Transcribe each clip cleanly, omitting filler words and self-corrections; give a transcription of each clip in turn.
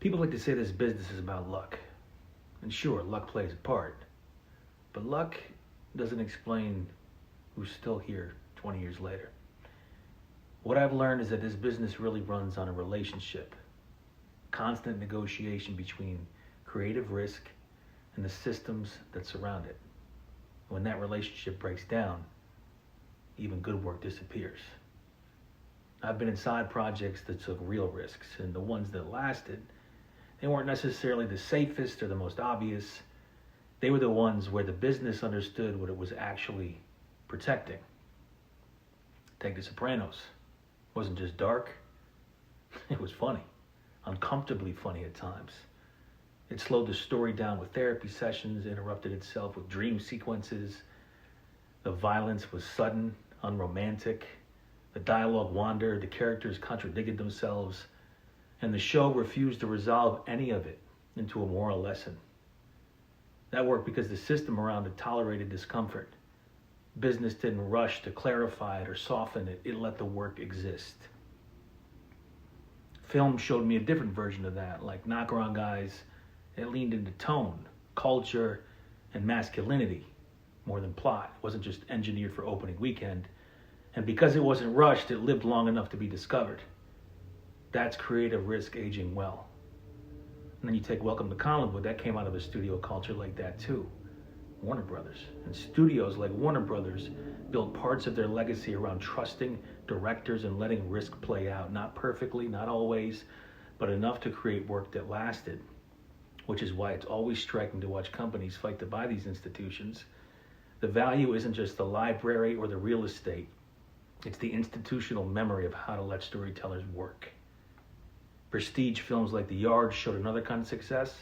People like to say this business is about luck. And sure, luck plays a part. But luck doesn't explain who's still here 20 years later. What I've learned is that this business really runs on a relationship, constant negotiation between creative risk and the systems that surround it. When that relationship breaks down, even good work disappears. I've been inside projects that took real risks, and the ones that lasted, they weren't necessarily the safest or the most obvious. They were the ones where the business understood what it was actually protecting. Take The Sopranos. It wasn't just dark, it was funny, uncomfortably funny at times. It slowed the story down with therapy sessions, interrupted itself with dream sequences. The violence was sudden, unromantic. The dialogue wandered, the characters contradicted themselves, and the show refused to resolve any of it into a moral lesson. That worked because the system around it tolerated discomfort. Business didn't rush to clarify it or soften it. It let the work exist. Film showed me a different version of that. Like Knock Around Guys, it leaned into tone, culture, and masculinity more than plot. It wasn't just engineered for opening weekend. And because it wasn't rushed, it lived long enough to be discovered. That's creative risk aging well. And then you take Welcome to Collinwood, that came out of a studio culture like that too. Warner Brothers. And studios like Warner Brothers built parts of their legacy around trusting directors and letting risk play out. Not perfectly, not always, but enough to create work that lasted. Which is why it's always striking to watch companies fight to buy these institutions. The value isn't just the library or the real estate. It's the institutional memory of how to let storytellers work. Prestige films like The Yard showed another kind of success.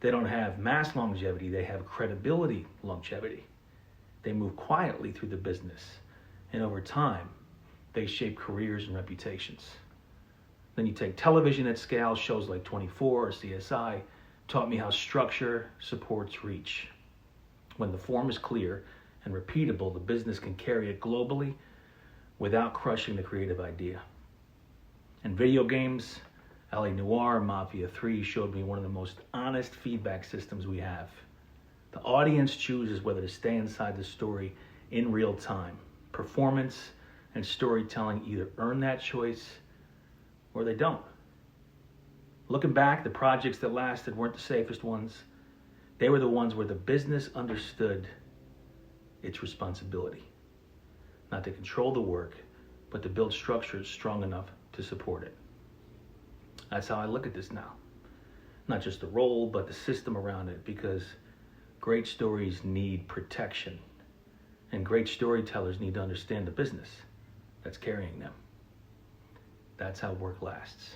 They don't have mass longevity, they have credibility longevity. They move quietly through the business, and over time, they shape careers and reputations. Then you take television at scale, shows like 24 or CSI, taught me how structure supports reach. When the form is clear and repeatable, the business can carry it globally without crushing the creative idea. And video games, LA Noire, Mafia 3 showed me one of the most honest feedback systems we have. The audience chooses whether to stay inside the story in real time. Performance and storytelling either earn that choice or they don't. Looking back, the projects that lasted weren't the safest ones. They were the ones where the business understood its responsibility. Not to control the work, but to build structures strong enough to support it. That's how I look at this now. Not just the role, but the system around it, because great stories need protection, and great storytellers need to understand the business that's carrying them. That's how work lasts.